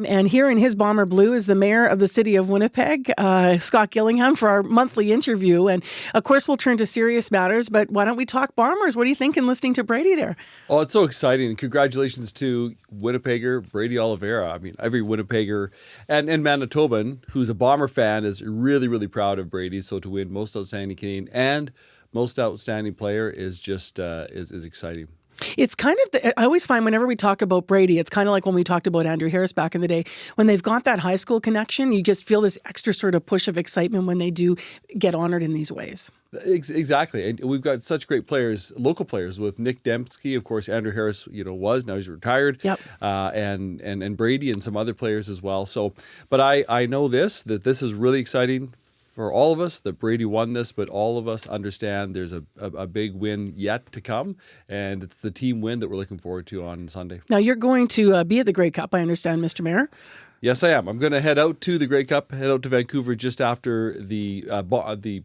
And here in his bomber blue is the mayor of the city of Winnipeg, Scott Gillingham, for our monthly interview. And of course, we'll turn to serious matters, but why don't we talk Bombers? What do you think in listening to Brady there? Oh, it's so exciting. Congratulations to Winnipegger Brady Oliveira. I mean, every Winnipegger and Manitoban who's a Bomber fan is really, really proud of Brady. So to win Most Outstanding Canadian and Most Outstanding Player is just is exciting. It's kind of, I always find whenever we talk about Brady, it's kind of like when we talked about Andrew Harris back in the day. When they've got that high school connection, you just feel this extra sort of push of excitement when they do get honored in these ways. Exactly. And we've got such great players, local players, with Nick Dembski, of course, Andrew Harris, now he's retired. Yep. And Brady and some other players as well. So, but I know that this is really exciting for all of us, that Brady won this, but all of us understand there's a big win yet to come, and it's the team win that we're looking forward to on Sunday. Now, you're going to be at the Grey Cup, I understand, Mr. Mayor. Yes, I am. I'm going to head out to the Grey Cup, head out to Vancouver just after the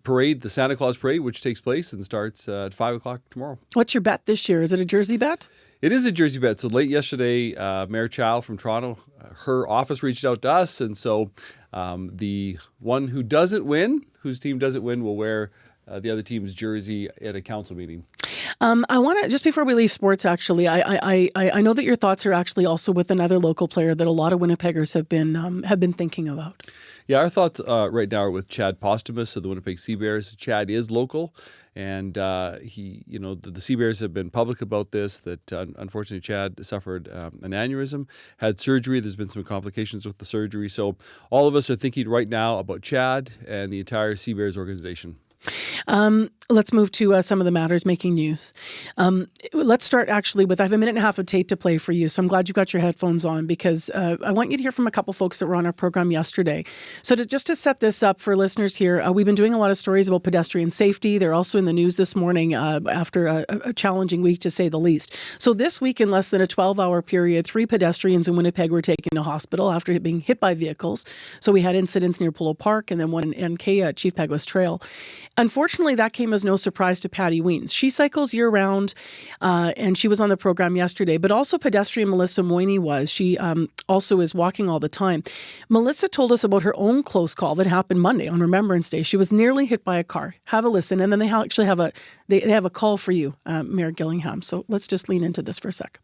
parade, the Santa Claus parade, which takes place and starts at 5 o'clock tomorrow. What's your bet this year? Is it a jersey bet? It is a jersey bet. So late yesterday, Mayor Chow from Toronto, her office reached out to us, and so the one who doesn't win, whose team doesn't win, will wear the other team's jersey at a council meeting. I want to, just before we leave sports, actually, I know that your thoughts are actually also with another local player that a lot of Winnipeggers have been thinking about. Yeah, our thoughts right now are with Chad Posthumus of the Winnipeg Sea Bears. Chad is local, and the Sea Bears have been public about this, that unfortunately Chad suffered an aneurysm, had surgery. There's been some complications with the surgery. So all of us are thinking right now about Chad and the entire Sea Bears organization. Let's move to some of the matters making news. Let's start actually with, I have a minute and a half of tape to play for you, so I'm glad you got your headphones on, because I want you to hear from a couple folks that were on our program yesterday. So just to set this up for listeners here, we've been doing a lot of stories about pedestrian safety. They're also in the news this morning after a challenging week, to say the least. So this week, in less than a 12-hour period, 3 pedestrians in Winnipeg were taken to hospital after being hit by vehicles. So we had incidents near Polo Park and then one in NK at Chief Peguis Trail. Unfortunately, that came as no surprise to Patty Weens. She cycles year-round, and she was on the program yesterday, but also pedestrian Melissa Moyney was. She also is walking all the time. Melissa told us about her own close call that happened Monday on Remembrance Day. She was nearly hit by a car. Have a listen, and then they actually have a call for you, Mayor Gillingham. So let's just lean into this for a sec.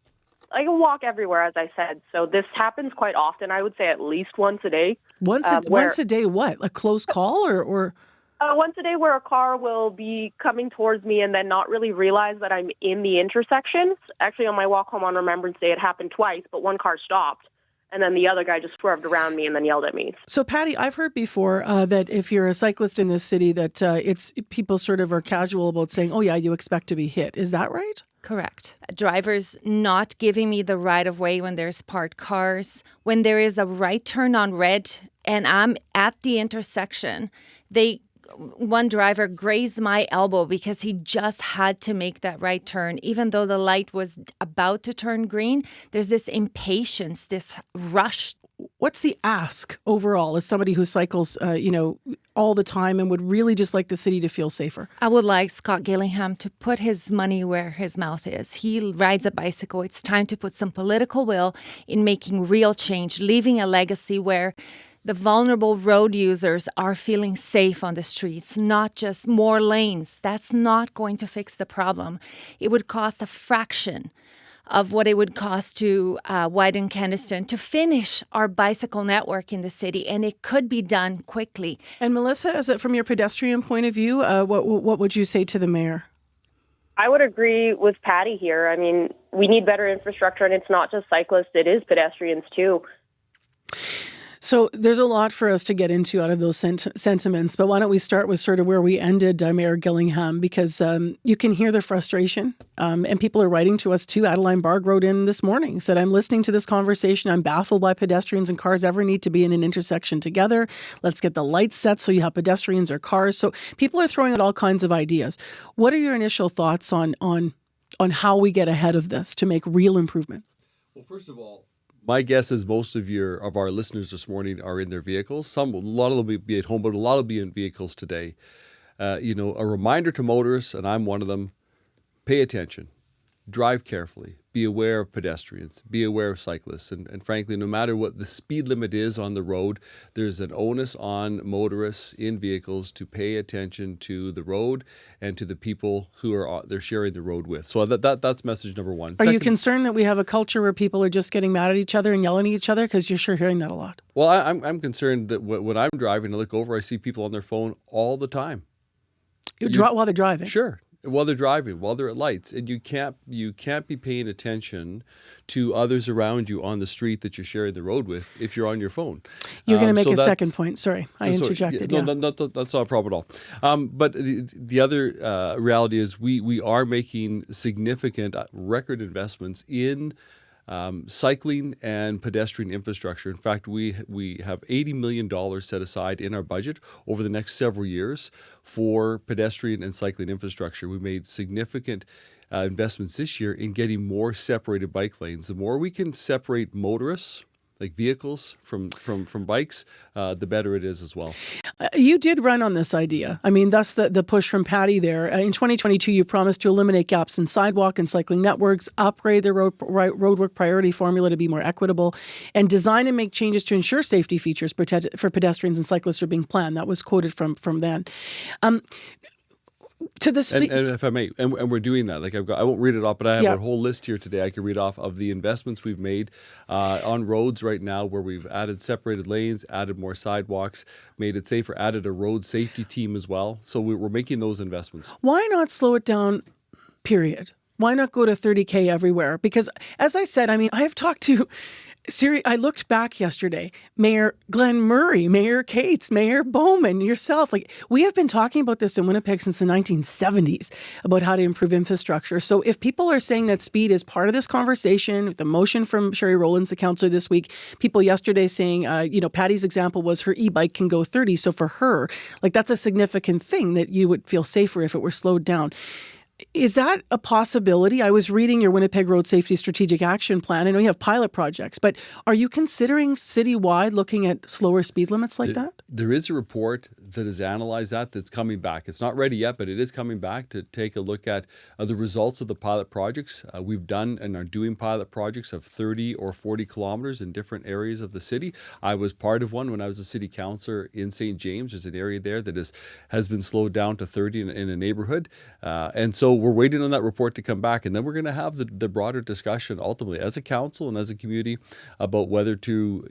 I can walk everywhere, as I said. So this happens quite often. I would say at least once a day. Once a day, what? A close call or? Once a day, where a car will be coming towards me and then not really realize that I'm in the intersection. Actually, on my walk home on Remembrance Day, it happened twice, but one car stopped, and then the other guy just swerved around me and then yelled at me. So, Patty, I've heard before that if you're a cyclist in this city, that it's people sort of are casual about saying, "Oh yeah, you expect to be hit." Is that right? Correct. Drivers not giving me the right of way when there's parked cars. When there is a right turn on red and I'm at the intersection, one driver grazed my elbow because he just had to make that right turn. Even though the light was about to turn green, there's this impatience, this rush. What's the ask overall as somebody who cycles, all the time and would really just like the city to feel safer? I would like Scott Gillingham to put his money where his mouth is. He rides a bicycle. It's time to put some political will in making real change, leaving a legacy where the vulnerable road users are feeling safe on the streets, not just more lanes. That's not going to fix the problem. It would cost a fraction of what it would cost to widen Keniston to finish our bicycle network in the city, and it could be done quickly. And Melissa, from your pedestrian point of view, what would you say to the mayor? I would agree with Patty here. I mean, we need better infrastructure, and it's not just cyclists, it is pedestrians too. So there's a lot for us to get into out of those sentiments, but why don't we start with sort of where we ended, Mayor Gillingham, because you can hear the frustration, and people are writing to us too. Adeline Barg wrote in this morning, said, "I'm listening to this conversation. I'm baffled why pedestrians and cars ever need to be in an intersection together. Let's get the lights set so you have pedestrians or cars." So people are throwing out all kinds of ideas. What are your initial thoughts on how we get ahead of this to make real improvements? Well, first of all, my guess is most of our listeners this morning are in their vehicles. A lot of them will be at home, but a lot will be in vehicles today. A reminder to motorists, and I'm one of them: pay attention, drive carefully, be aware of pedestrians, be aware of cyclists. And frankly, no matter what the speed limit is on the road, there's an onus on motorists in vehicles to pay attention to the road and to the people who they're sharing the road with. So that's message number one. Are you concerned that we have a culture where people are just getting mad at each other and yelling at each other? Because you're sure hearing that a lot. Well, I'm concerned that when I'm driving, I look over, I see people on their phone all the time. While they're driving? Sure. While they're driving, while they're at lights, and you can't be paying attention to others around you on the street that you're sharing the road with if you're on your phone. You're going to make a second point. Sorry, I interjected. No, that's not a problem at all. But the other reality is we are making significant record investments in cycling and pedestrian infrastructure. In fact, we have $80 million set aside in our budget over the next several years for pedestrian and cycling infrastructure. We made significant investments this year in getting more separated bike lanes. The more we can separate motorists, like vehicles, from bikes, the better it is as well. You did run on this idea. I mean, that's the push from Patty there. In 2022, you promised to eliminate gaps in sidewalk and cycling networks, upgrade the roadwork priority formula to be more equitable, and design and make changes to ensure safety features for pedestrians and cyclists are being planned. That was quoted from then. To the and if I may, and we're doing that. Like I won't read it off, but I have a whole list here today I can read off of the investments we've made on roads right now, where we've added separated lanes, added more sidewalks, made it safer, added a road safety team as well. So we're making those investments. Why not slow it down, period? Why not go to 30K everywhere? Because as I said, I mean, I have talked to I looked back yesterday, Mayor Glenn Murray, Mayor Cates, Mayor Bowman, yourself. Like, we have been talking about this in Winnipeg since the 1970s about how to improve infrastructure. So if people are saying that speed is part of this conversation, the motion from Sherry Rowlands, the councillor this week, people yesterday saying, Patty's example was her e-bike can go 30. So for her, like, that's a significant thing that you would feel safer if it were slowed down. Is that a possibility? I was reading your Winnipeg Road Safety Strategic Action Plan. I know you have pilot projects, but are you considering citywide looking at slower speed limits like that? There is a report that has analyzed that's coming back. It's not ready yet, but it is coming back to take a look at the results of the pilot projects. We've done and are doing pilot projects of 30 or 40 kilometers in different areas of the city. I was part of one when I was a city councillor in St. James. There's an area there that has been slowed down to 30 in a neighborhood. And so we're waiting on that report to come back, and then we're going to have the broader discussion ultimately as a council and as a community about whether to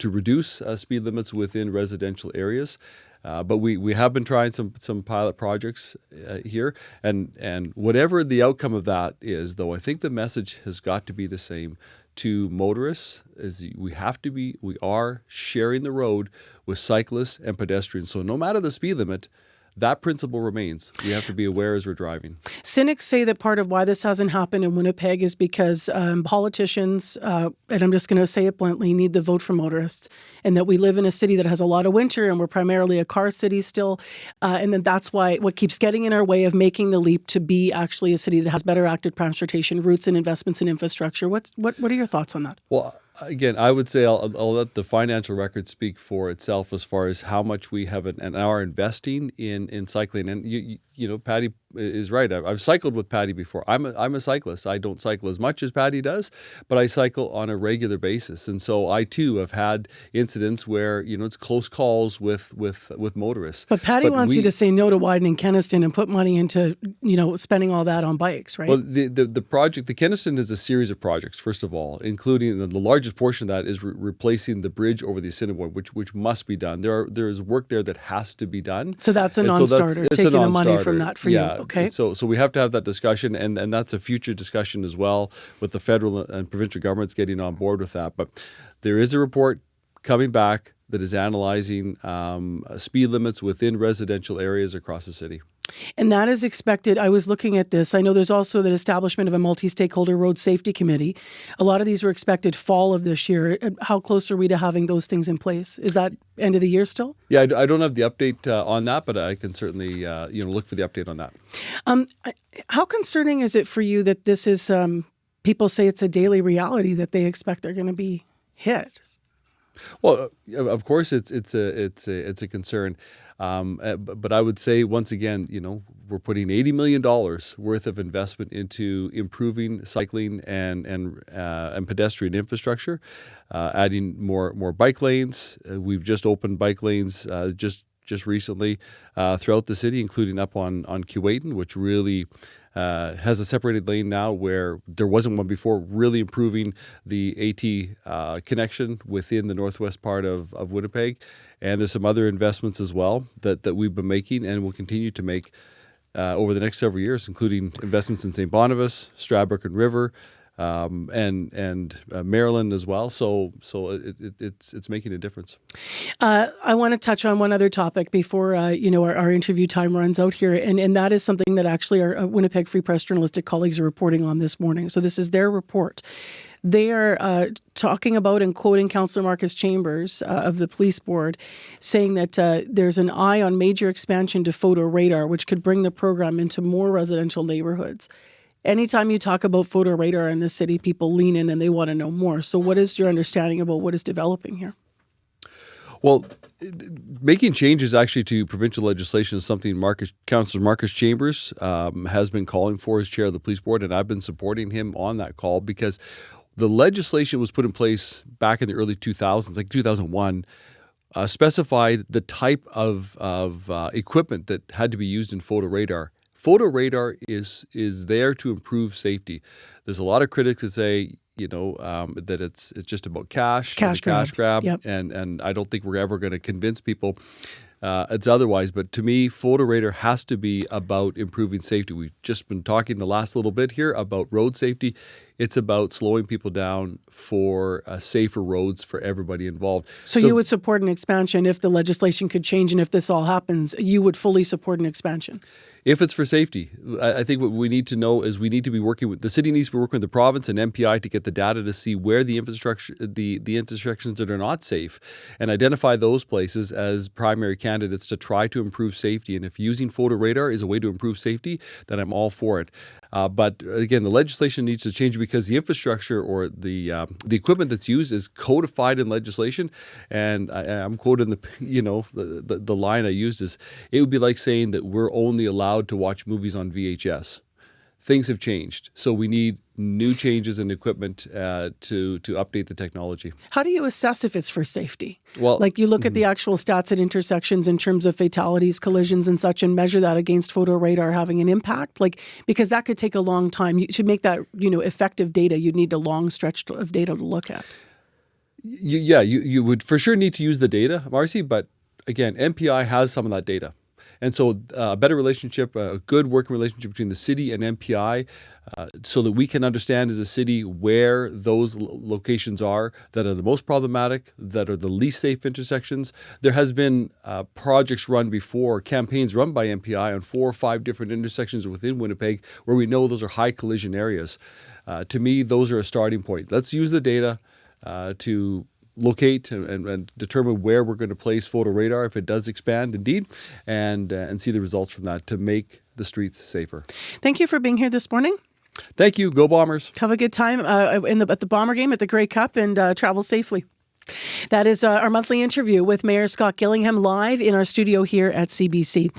reduce speed limits within residential areas. But we have been trying some pilot projects here, and whatever the outcome of that is, though, I think the message has got to be the same to motorists: is we are sharing the road with cyclists and pedestrians. So no matter the speed limit, that principle remains. We have to be aware as we're driving. Cynics say that part of why this hasn't happened in Winnipeg is because politicians, and I'm just going to say it bluntly, need the vote for motorists, and that we live in a city that has a lot of winter and we're primarily a car city still. And then that's why what keeps getting in our way of making the leap to be actually a city that has better active transportation routes and investments in infrastructure. What are your thoughts on that? Well, again, I would say I'll let the financial record speak for itself as far as how much we have and are investing in cycling. And you know, Patty is right. I've cycled with Patty before. I'm a cyclist. I don't cycle as much as Patty does, but I cycle on a regular basis. And so I too have had incidents where it's close calls with motorists. But Patty wants you to say no to widening Kenniston and put money into spending all that on bikes, right? Well, the project, the Kenniston is a series of projects. First of all, including the largest portion of that is replacing the bridge over the Assiniboine, which must be done. There is work there that has to be done. So that's a non-starter. Taking the money from that for you. Okay. So we have to have that discussion, and that's a future discussion as well with the federal and provincial governments getting on board with that. But there is a report coming back that is analyzing speed limits within residential areas across the city. And that is expected. I was looking at this. I know there's also the establishment of a multi-stakeholder road safety committee. A lot of these were expected fall of this year. How close are we to having those things in place? Is that end of the year still? Yeah, I don't have the update on that, but I can certainly look for the update on that. How concerning is it for you that this is, people say it's a daily reality that they expect they're going to be hit? Well, of course, it's a concern, but I would say once again, we're putting $80 million worth of investment into improving cycling and pedestrian infrastructure, adding more bike lanes. We've just opened bike lanes just recently throughout the city, including up on Keewatin, which really has a separated lane now where there wasn't one before, really improving the AT connection within the northwest part of Winnipeg. And there's some other investments as well that we've been making and will continue to make over the next several years, including investments in St. Boniface, Stradbrook and River, and Maryland as well. So it's making a difference. I want to touch on one other topic before our interview time runs out here, and that is something that actually our Winnipeg Free Press journalistic colleagues are reporting on this morning. So this is their report. They are talking about and quoting Councillor Marcus Chambers of the Police Board, saying that there's an eye on major expansion to photo radar, which could bring the program into more residential neighborhoods. Anytime you talk about photo radar in the city, people lean in and they want to know more. So what is your understanding about what is developing here? Well, making changes actually to provincial legislation is something Councillor Marcus Chambers has been calling for as chair of the police board, and I've been supporting him on that call because the legislation was put in place back in the early 2000s, like 2001, specified the type of equipment that had to be used in photo radar. Photo radar is there to improve safety. There's a lot of critics that say, that it's just about cash grab. Yep. And I don't think we're ever going to convince people it's otherwise. But to me, photo radar has to be about improving safety. We've just been talking the last little bit here about road safety. It's about slowing people down for safer roads for everybody involved. So you would support an expansion if the legislation could change, and if this all happens, you would fully support an expansion? If it's for safety. I think what we need to know is we need to be working with, the city needs to be working with the province and MPI to get the data to see where the infrastructure, the intersections that are not safe, and identify those places as primary candidates to try to improve safety. And if using photo radar is a way to improve safety, then I'm all for it. But again, the legislation needs to change because the infrastructure or the equipment that's used is codified in legislation. And I'm quoting the line I used is, it would be like saying that we're only allowed to watch movies on VHS. Things have changed, so we need new changes in equipment to update the technology. How do you assess if it's for safety? Well, like you look at the actual stats at intersections in terms of fatalities, collisions, and such, and measure that against photo radar having an impact. Because that could take a long time. You should make that effective data. You'd need a long stretch of data to look at. You would for sure need to use the data, Marcy. But again, MPI has some of that data. And so a better relationship, a good working relationship between the city and MPI so that we can understand as a city where those locations are that are the most problematic, that are the least safe intersections. There has been projects run before, campaigns run by MPI on 4 or 5 different intersections within Winnipeg where we know those are high collision areas. To me, those are a starting point. Let's use the data to locate and determine where we're going to place photo radar if it does expand indeed, and see the results from that to make the streets safer. Thank you for being here this morning. Thank you. Go Bombers. Have a good time at the Bomber game at the Grey Cup, and travel safely. That is our monthly interview with Mayor Scott Gillingham live in our studio here at CBC.